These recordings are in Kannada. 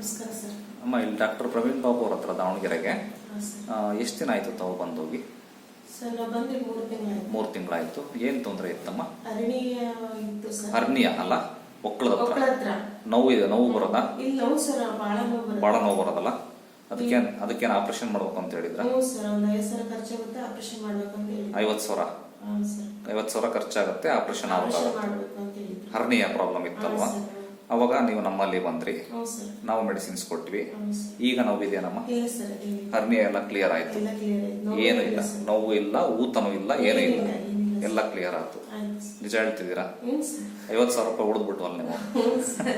ನಮಸ್ಕಾರ ಸರ್. ಅಮ್ಮ, ಇಲ್ಲಿ ಡಾಕ್ಟರ್ ಪ್ರವೀಣ್ ಬಾಬು ಅವ್ರ ಹತ್ರ ದಾವಣಗೆರೆಗೆ ಹಾಂ ಎಷ್ಟು ದಿನ ಆಯ್ತು ತಾವು ಬಂದೋಗಿ? ಸರ್ ನಾವು ಬಂದು 3 ತಿಂಗಳಾಯ್ತು. 3 ತಿಂಗಳಾಯ್ತು. ಏನು ತೊಂದರೆ ಇತ್ತಮ್ಮ? ಹರ್ನಿಯ ಇತ್ತು ಸರ್. ಹರ್ನಿಯ ಅಲ್ಲ, ಒಕ್ಕಳದ ಒಕ್ಕಳ ಹತ್ರ ನೋವು ಇದೆ. ನೋವು ಬರೋದಾ? ಇಲ್ಲ ನೋವು ಸರ್, ಭಾಳ ನೋವು ಬರುತ್ತೆ. ಭಾಳ ನೋವು ಬರೋದಲ್ಲ? ಅದಕ್ಕೇನು ಆಪರೇಷನ್ ಮಾಡ್ಬೇಕು ಅಂತ ಹೇಳಿದ್ರ? ಹ್ಞೂ ಸರ್, ಒಂದು 50,000 ಖರ್ಚಾಗುತ್ತೆ, ಆಪರೇಷನ್ ಮಾಡ್ಬೇಕು ಅಂತ ಹೇಳಿ. 50,000? ಹಾಂ ಸರ್, 50,000 ಖರ್ಚಾಗುತ್ತೆ, ಆಪರೇಷನ್ ಆಪರೇಷನ್ ಮಾಡ್ಬೇಕು ಅಂತ ಹೇಳಿದ್ರು. ಹರ್ನಿಯ ಪ್ರಾಬ್ಲಮ್ ಇತ್ತಲ್ವಾ? ಅವಾಗ ನೀವು ನಮ್ಮಲ್ಲಿ ಬಂದ್ರಿ, ಹ್ಞೂ ಸರ್. ನಾವು ಮೆಡಿಸಿನ್ಸ್ ಕೊಟ್ವಿ. ಹ್ಞೂ ಸರ್. ಈಗ ನೋವಿದೆಯೇನಮ್ಮ? ಇಲ್ಲ ಸರ್, ಇಲ್ಲ. ಹರ್ನಿಯ ಎಲ್ಲ ಕ್ಲಿಯರ್ ಆಯ್ತು? ಎಲ್ಲ ಕ್ಲಿಯರ್ ಆಯ್ತು. ಏನು ಇಲ್ಲ, ನೋವು ಇಲ್ಲ, ಊತನೂ ಇಲ್ಲ, ಏನೂ ಇಲ್ಲ, ಏನಿಲ್ಲ. ಎಲ್ಲ ಕ್ಲಿಯರ್ ಆಯ್ತು. ಆಯ್ತು ಸರ್. ನಿಜ ಹೇಳ್ತಿದ್ದೀರಾ? ಹ್ಞೂ ಸರ್. 50,000 ರೂಪಾಯಿ ಉಳಿದ್ಬಿಟ್ವಲ್ಲ ನೀವು? ಹ್ಞೂ ಸರ್.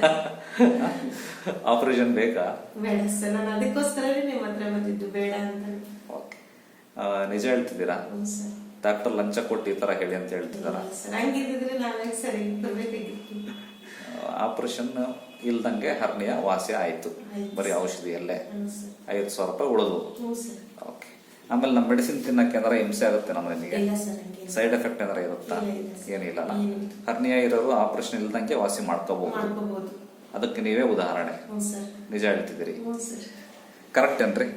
ಆಪರೇಷನ್ ಬೇಕಾ? ಬೇಡ ಸರ್, ನಾನು ಅದಕ್ಕೋಸ್ಕರನೇ ನಿಮ್ಮ ಹತ್ರ ಬಂದಿದ್ದು, ಬೇಡ ಅಂತ. ಓಕೆ, ನಿಜ ಹೇಳ್ತಿದ್ದೀರಾ? ಹ್ಞೂ ಸರ್. ಡಾಕ್ಟರ್ ಲಂಚ ಕೊಟ್ಟು ಈ ತರ ಹೇಳಿ ಅಂತ ಹೇಳ್ತಿದಾರ? ಸರ್, ಹಂಗಿದ್ರೆ ನಾವೇ ಸರಿ ಬರ್ಬೇಕಾಗಿತ್ತು. ಆಪರೇಷನ್ ಇಲ್ದಂಗೆ ಹರ್ನಿಯ ವಾಸಿ ಆಯ್ತು, ಬರೀ ಔಷಧಿಯಲ್ಲೇ. 50,000 ರೂಪಾಯಿ ಉಳಿದು. ಓಕೆ, ಆಮೇಲೆ ನಮ್ಮ ಮೆಡಿಸಿನ್ ತಿನ್ನಕ್ಕೆ ಏನಾರ ಹಿಂಸೆ ಆಗುತ್ತೆ ನಮ್ಗೆ? ನಿಮಗೆ ಸೈಡ್ ಎಫೆಕ್ಟ್ ಏನಾರ ಇರುತ್ತಾ? ಏನಿಲ್ಲ. ಹರ್ನಿಯ ಇರೋರು ಆಪರೇಷನ್ ಇಲ್ದಂಗೆ ವಾಸಿ ಮಾಡ್ಕೋಬಹುದು. ಅದಕ್ಕೆ ನೀವೇ ಉದಾಹರಣೆ. ನಿಜ ಹೇಳ್ತಿದ್ದೀರಿ, ಕರೆಕ್ಟ್ ಏನ್ರಿ?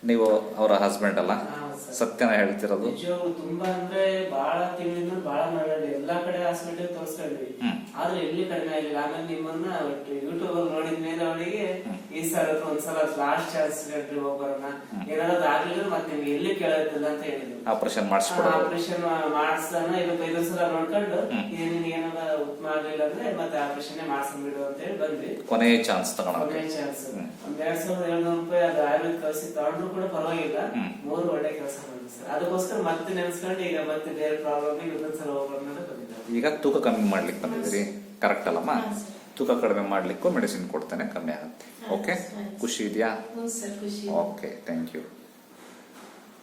ನೀವು ಅವರ ಹಸ್ಬೆಂಡ್ ಅಲ್ಲ? ಸತ್ಯನ ಹೇಳ್ತಿರೋದು? ತುಂಬಾ ಅಂದ್ರೆ ಬಹಳ ತಿಂಗಳಿಂದ ಬಹಳ ಮಾಡಿ ಎಲ್ಲಾ ಕಡೆ ಹಾಸ್ಪಿಟಲ್ ತೋರಿಸ್ಕೊಂಡ್ವಿ, ಆದ್ರೆ ಎಲ್ಲಿ ಕಡಿಮೆ ಆಗಿಲ್ಲ. ಆಮೇಲೆ ನಿಮ್ಮನ್ನ ಯೂಟ್ಯೂಬ್ ಅಲ್ಲಿ ನೋಡಿದ್ಮೇಲೆ ಅವಳಿಗೆ ಈ ಸಲ ಒಂದ್ಸಲ ಲಾಸ್ಟ್ ಚಾನ್ಸ್ ಹೇಳ್ರಿ, ಹೋಗೋಣ ಏನಾದ್ರು ಆಗ್ಲಿಲ್ಲ ಮತ್ತೆ ನಿಮ್ಗೆ ಎಲ್ಲಿ ಕೇಳೋದಿಲ್ಲ ಅಂತ ಹೇಳಿದ್ರು. ಆಪರೇಷನ್ ಮಾಡಿಸ್ಬಿಡೋದು. ಆಪರೇಷನ್ ಮಾಡಿಸ್ತಾನ ಇವತ್ತು 5 ಸಲ ನೋಡ್ಕೊಂಡು ನಿನ್ಗೆ ಏನಾರ ಉತ್ತಮ ಆಗ್ಲಿಲ್ಲ ಅಂದ್ರೆ ಮತ್ತೆ ಆಪರೇಷನ್ ಮಾಡ್ಸ್ಬಿಡು ಅಂತ ಹೇಳಿ ಬಂದ್ವಿ. ಕೊನೆ ಚಾನ್ಸ್ ತಗೋಣ. ಕೊನೆ ಚಾನ್ಸ್. 2,700 ರೂಪಾಯಿ ಅದು ಆಯುರ್ವೇದ ಕಳಿಸಿ ತಗೊಂಡ್ರು ಕೂಡ ಪರವಾಗಿಲ್ಲ, 3 ಒಳ್ಳೆ ಕೆಲಸ ಮಾಡಿದ್ರು ಸರ್. ಅದಕ್ಕೋಸ್ಕರ ಮತ್ತೆ ನೆನ್ಸ್ಕೊಂಡು ಈಗ ಮತ್ತೆ ಬೇರೆ ಪ್ರಾಬ್ಲಮ್ ಇನ್ನೊಂದ್ಸಲ ಹೋಗೋಣ ಅಂತ ಬಂದಿದ್ದಾರೆ. ಈಗ ತೂಕ ಕಮ್ಮಿ ಮಾಡ್ಲಿಕ್ಕೆ ಬಂದಿದ್ದೀರಿ, ಕರೆಕ್ಟ್ ಅಲ್ಲಮ್ಮ? ತೂಕ ಕಡಿಮೆ ಮಾಡ್ಲಿಕ್ಕೂ ಮೆಡಿಸಿನ್ ಕೊಡ್ತೇನೆ, ಕಮ್ಮಿ ಆಗುತ್ತೆ. ಓಕೆ, ಖುಷಿ ಇದೆಯಾ? Okay, thank you.